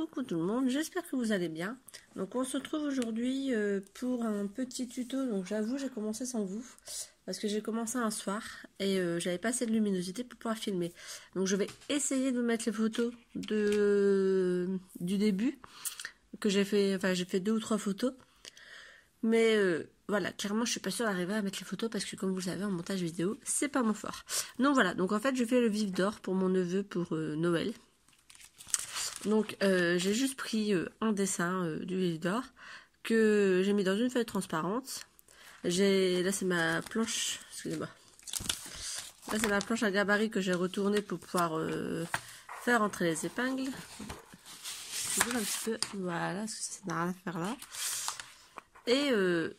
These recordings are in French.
Coucou tout le monde, j'espère que vous allez bien. Donc on se retrouve aujourd'hui pour un petit tuto. Donc j'avoue j'ai commencé sans vous parce que j'ai commencé un soir et j'avais pas assez de luminosité pour pouvoir filmer. Donc je vais essayer de vous mettre les photos du début que j'ai fait. Enfin j'ai fait 2 ou 3 photos. Mais voilà, clairement je suis pas sûre d'arriver à mettre les photos parce que comme vous le savez en montage vidéo c'est pas mon fort. Donc voilà, donc en fait je fais le vif d'or pour mon neveu pour Noël. Donc j'ai juste pris un dessin du vif d'or que j'ai mis dans une feuille transparente. Là c'est ma planche, excusez-moi. Là c'est ma planche à gabarit que j'ai retournée pour pouvoir faire entrer les épingles. Je bouge un petit peu, voilà, parce que ça n'a rien à faire là. Et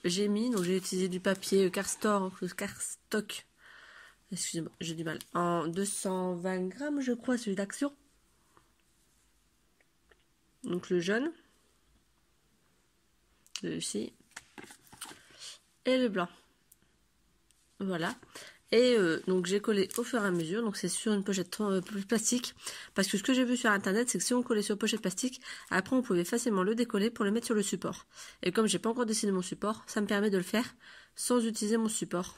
j'ai mis, donc j'ai utilisé du papier cardstock, excusez-moi, j'ai du mal, en 220 grammes je crois, celui d'Action. Donc le jaune, celui-ci, et le blanc. Voilà. Et donc j'ai collé au fur et à mesure, donc c'est sur une pochette plastique, parce que ce que j'ai vu sur internet, c'est que si on collait sur pochette plastique, après on pouvait facilement le décoller pour le mettre sur le support. Et comme j'ai pas encore dessiné mon support, ça me permet de le faire sans utiliser mon support.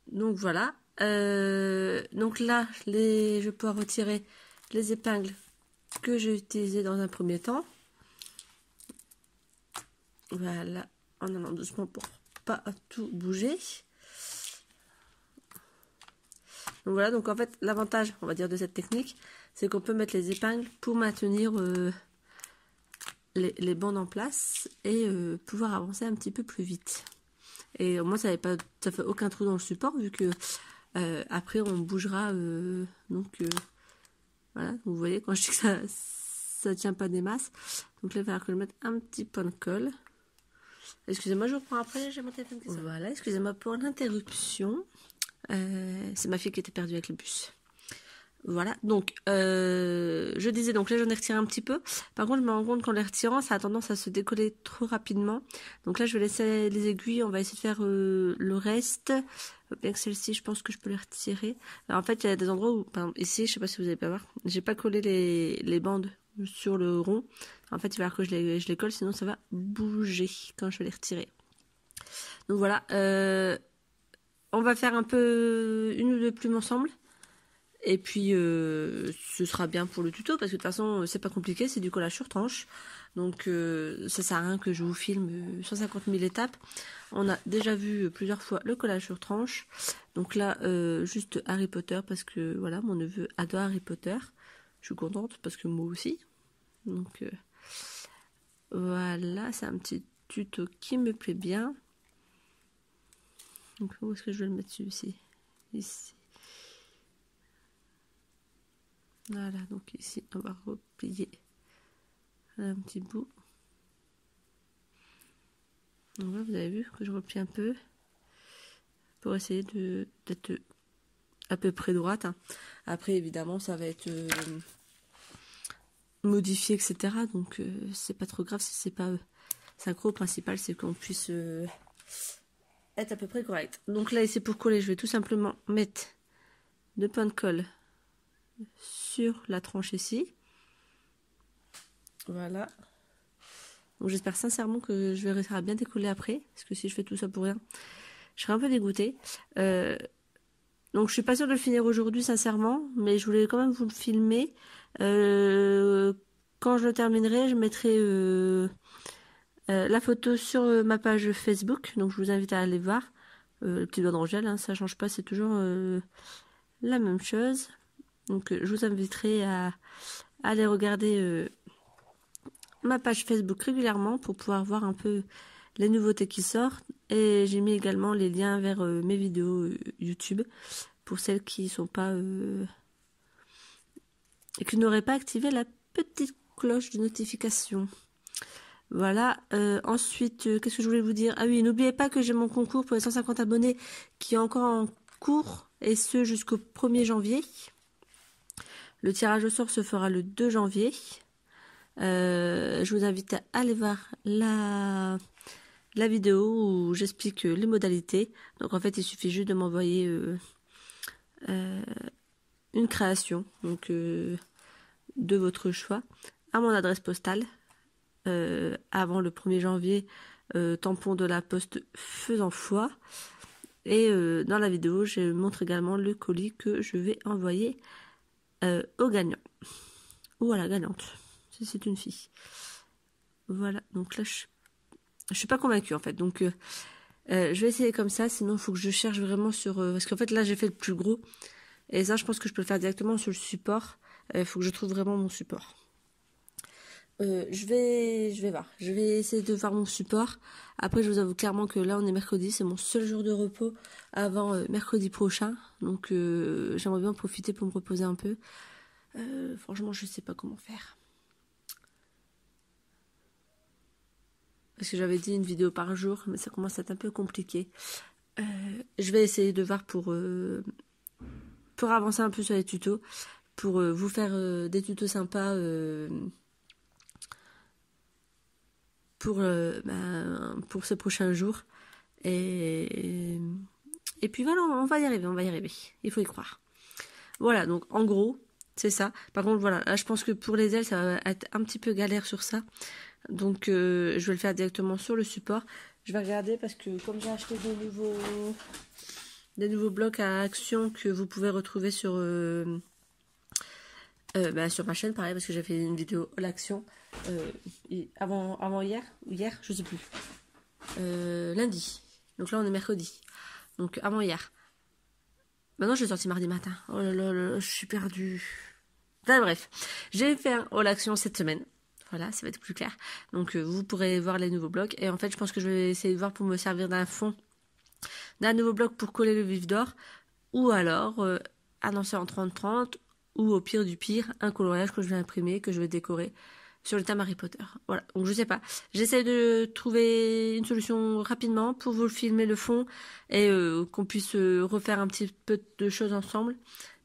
Donc voilà. Donc là, je vais pouvoir retirer les épingles que j'ai utilisées dans un premier temps. Voilà, en allant doucement pour pas tout bouger. Donc voilà, donc en fait l'avantage on va dire de cette technique, c'est qu'on peut mettre les épingles pour maintenir les bandes en place et pouvoir avancer un petit peu plus vite. Et moi ça fait aucun trou dans le support vu que après on bougera donc voilà, vous voyez quand je dis que ça tient pas des masses. Donc là il va falloir que je mette un petit point de colle. Excusez-moi, je reprends après, j'ai mon téléphone qui sonne. Voilà, excusez-moi pour l'interruption. C'est ma fille qui était perdue avec le bus. Voilà, donc je disais, donc là j'en ai retiré un petit peu. Par contre je me rends compte qu'en les retirant ça a tendance à se décoller trop rapidement. Donc là je vais laisser les aiguilles, on va essayer de faire le reste. Bien que celle-ci je pense que je peux les retirer. Alors, en fait il y a des endroits où, par exemple, ici je sais pas si vous avez pu voir, j'ai pas collé les bandes sur le rond. En fait il va falloir que je les colle, sinon ça va bouger quand je vais les retirer. Donc voilà, on va faire un peu une ou deux plumes ensemble. Et puis ce sera bien pour le tuto parce que de toute façon c'est pas compliqué, c'est du collage sur tranche. Donc ça sert à rien que je vous filme 150 000 étapes. On a déjà vu plusieurs fois le collage sur tranche. Donc là juste Harry Potter parce que voilà, mon neveu adore Harry Potter. Je suis contente parce que moi aussi. Donc voilà, c'est un petit tuto qui me plaît bien. Donc où est-ce que je vais le mettre celui-ci? Ici. Voilà, donc ici on va replier un petit bout. Donc là, vous avez vu que je replie un peu pour essayer d'être à peu près droite. Hein. Après évidemment ça va être modifié, etc. Donc c'est pas trop grave si c'est pas synchro. Le principal c'est qu'on puisse être à peu près correct. Donc là ici pour coller, je vais tout simplement mettre 2 points de colle sur la tranche ici. Voilà. Donc j'espère sincèrement que je vais réussir à bien décoller après, parce que si je fais tout ça pour rien, je serai un peu dégoûtée. Donc je suis pas sûre de le finir aujourd'hui sincèrement, mais je voulais quand même vous le filmer. Quand je le terminerai, je mettrai la photo sur ma page Facebook, donc je vous invite à aller voir. Le petit doigt d'Angèle, hein, ça change pas, c'est toujours la même chose. Donc je vous inviterai à aller regarder ma page Facebook régulièrement pour pouvoir voir un peu les nouveautés qui sortent. Et j'ai mis également les liens vers mes vidéos YouTube pour celles qui sont pas et qui n'auraient pas activé la petite cloche de notification. Voilà, ensuite, qu'est-ce que je voulais vous dire? Ah oui, n'oubliez pas que j'ai mon concours pour les 150 abonnés qui est encore en cours, et ce jusqu'au 1er janvier. Le tirage au sort se fera le 2 janvier. Je vous invite à aller voir la vidéo où j'explique les modalités. Donc en fait, il suffit juste de m'envoyer une création, donc de votre choix. à mon adresse postale avant le 1er janvier, tampon de la poste faisant foi. Et dans la vidéo, je montre également le colis que je vais envoyer au gagnant. Ou à la gagnante, si c'est une fille. Voilà, donc là, je suis pas convaincue en fait. Donc, je vais essayer comme ça, sinon il faut que je cherche vraiment sur... parce qu'en fait, là, j'ai fait le plus gros. Et ça, je pense que je peux le faire directement sur le support. Il faut que je trouve vraiment mon support. Je vais voir. Je vais essayer de voir mon support. Après, je vous avoue clairement que là, on est mercredi. C'est mon seul jour de repos avant mercredi prochain. Donc, j'aimerais bien profiter pour me reposer un peu. Franchement, je sais pas comment faire. Parce que j'avais dit une vidéo par jour, mais ça commence à être un peu compliqué. Je vais essayer de voir pour avancer un peu sur les tutos. Pour vous faire des tutos sympas pour ces prochains jours. Et puis voilà, on va y arriver. Il faut y croire. Voilà, donc en gros, c'est ça. Par contre, voilà, là je pense que pour les ailes, ça va être un petit peu galère sur ça. Donc je vais le faire directement sur le support. Je vais regarder parce que comme j'ai acheté des nouveaux blocs à action que vous pouvez retrouver sur ma chaîne, pareil, parce que j'ai fait une vidéo à l'action avant hier, je sais plus. Lundi. Donc là, on est mercredi. Donc avant hier. Maintenant, je suis sortie mardi matin. Oh là là là, je suis perdue. Enfin bref, j'ai fait un haul action cette semaine. Voilà, ça va être plus clair. Donc vous pourrez voir les nouveaux blocs. Et en fait, je pense que je vais essayer de voir pour me servir d'un fond, d'un nouveau bloc pour coller le vif d'or. Ou alors, annoncer en 30-30. Ou au pire du pire, un coloriage que je vais imprimer, que je vais décorer sur le thème Harry Potter. Voilà, donc je sais pas. J'essaie de trouver une solution rapidement pour vous filmer le fond et qu'on puisse refaire un petit peu de choses ensemble.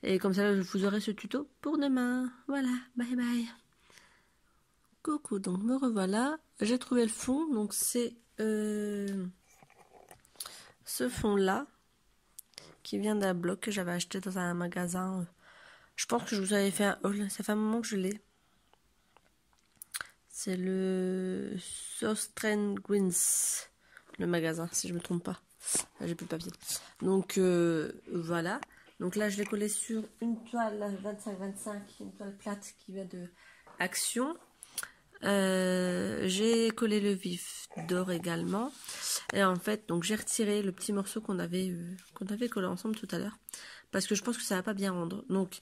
Et comme ça, vous aurez ce tuto pour demain. Voilà, bye bye. Coucou, donc me revoilà. J'ai trouvé le fond, donc c'est ce fond-là qui vient d'un bloc que j'avais acheté dans un magasin. Je pense que je vous avais fait un haul, ça fait un moment que je l'ai. C'est le Sostren Greens, le magasin, si je me trompe pas. Là, j'ai plus de papier. Donc voilà. Donc là, je l'ai collé sur une toile 25-25, une toile plate qui vient de Action. J'ai collé le vif d'or également. Et en fait, donc j'ai retiré le petit morceau qu'on avait collé ensemble tout à l'heure. Parce que je pense que ça va pas bien rendre. Donc,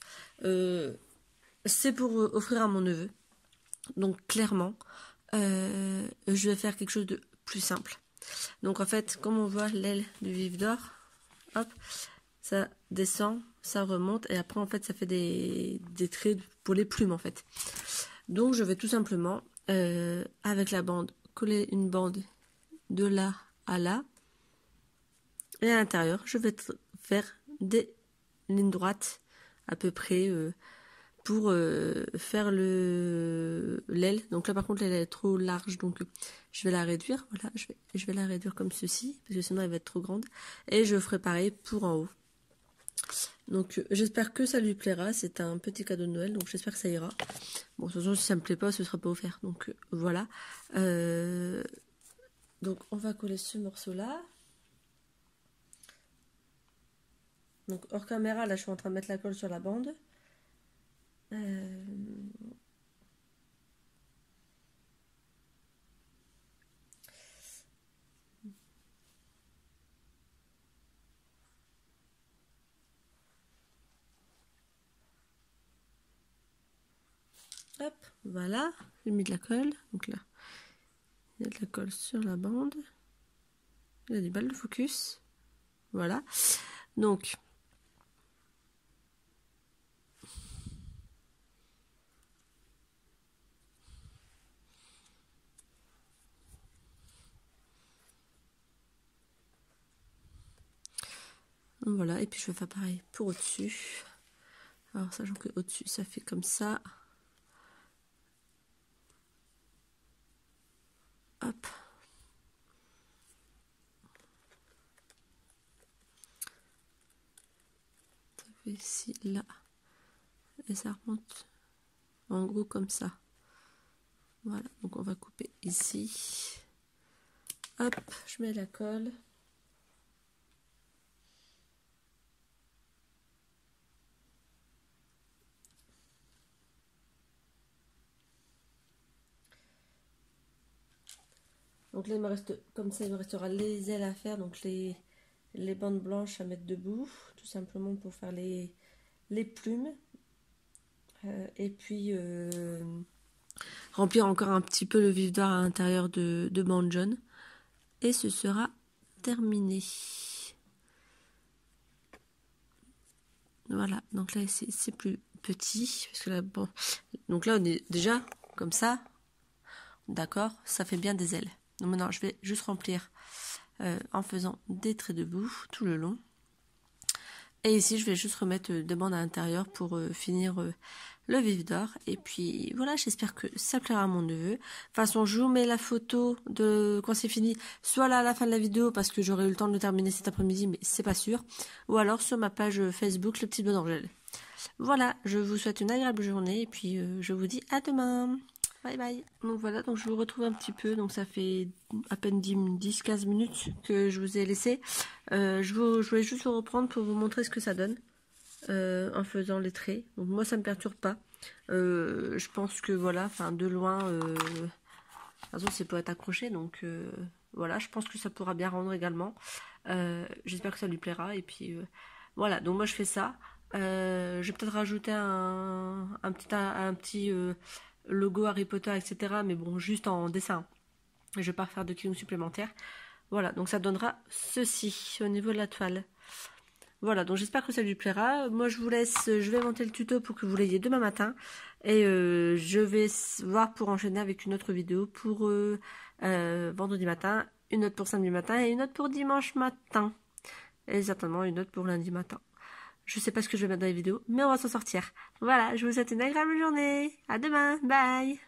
c'est pour offrir à mon neveu. Donc, clairement, je vais faire quelque chose de plus simple. Donc, en fait, comme on voit l'aile du vif d'or, hop, ça descend, ça remonte. Et après, en fait, ça fait des traits pour les plumes, en fait. Donc, je vais tout simplement, avec la bande, coller une bande de là à là. Et à l'intérieur, je vais faire des lignes droites à peu près pour faire l'aile. Donc là par contre l'aile est trop large, donc je vais la réduire. Voilà, je vais la réduire comme ceci parce que sinon elle va être trop grande. Et je ferai pareil pour en haut. Donc j'espère que ça lui plaira. C'est un petit cadeau de Noël, donc j'espère que ça ira. Bon, de toute façon si ça me plaît pas, ce sera pas offert. Donc voilà. Donc on va coller ce morceau là. Donc hors caméra, là je suis en train de mettre la colle sur la bande. Hop, voilà, j'ai mis de la colle. Donc là, il y a de la colle sur la bande. Il y a des balles de focus. Voilà. Donc, voilà, et puis je vais faire pareil pour au-dessus. Alors, sachant que au-dessus, ça fait comme ça. Hop. Ça fait ici, là. Et ça remonte en gros comme ça. Voilà, donc on va couper ici. Hop, je mets la colle. Donc là, il me reste, comme ça, il me restera les ailes à faire, donc les bandes blanches à mettre debout, tout simplement pour faire les plumes. Et puis remplir encore un petit peu le vif d'or à l'intérieur de bandes jaunes. Et ce sera terminé. Voilà, donc là c'est plus petit, parce que là, bon, donc là on est déjà comme ça, d'accord, ça fait bien des ailes. Donc maintenant je vais juste remplir en faisant des traits de bout tout le long. Et ici je vais juste remettre des bandes à l'intérieur pour finir le vif d'or. Et puis voilà, j'espère que ça plaira à mon neveu. De toute façon, je vous mets la photo de quand c'est fini, soit là à la fin de la vidéo parce que j'aurai eu le temps de le terminer cet après-midi, mais c'est pas sûr. Ou alors sur ma page Facebook, le petit bonheur d'Angèle. Voilà, je vous souhaite une agréable journée et puis je vous dis à demain. Bye bye. Donc voilà, donc je vous retrouve un petit peu. Donc ça fait à peine 10-15 minutes que je vous ai laissé. Je voulais juste vous reprendre pour vous montrer ce que ça donne. En faisant les traits. Donc moi ça me perturbe pas. Je pense que voilà, enfin de loin, de toute façon c'est pour être accroché, donc voilà, je pense que ça pourra bien rendre également. J'espère que ça lui plaira. Et puis voilà, donc moi je fais ça. Je vais peut-être rajouter un petit logo Harry Potter, etc. Mais bon, juste en dessin. Je vais pas refaire de clignots supplémentaires. Voilà, donc ça donnera ceci au niveau de la toile. Voilà, donc j'espère que ça lui plaira. Moi, je vous laisse, je vais monter le tuto pour que vous l'ayez demain matin. Et je vais voir pour enchaîner avec une autre vidéo pour vendredi matin, une autre pour samedi matin et une autre pour dimanche matin. Et certainement une autre pour lundi matin. Je sais pas ce que je vais mettre dans les vidéos, mais on va s'en sortir. Voilà, je vous souhaite une agréable journée. À demain, bye!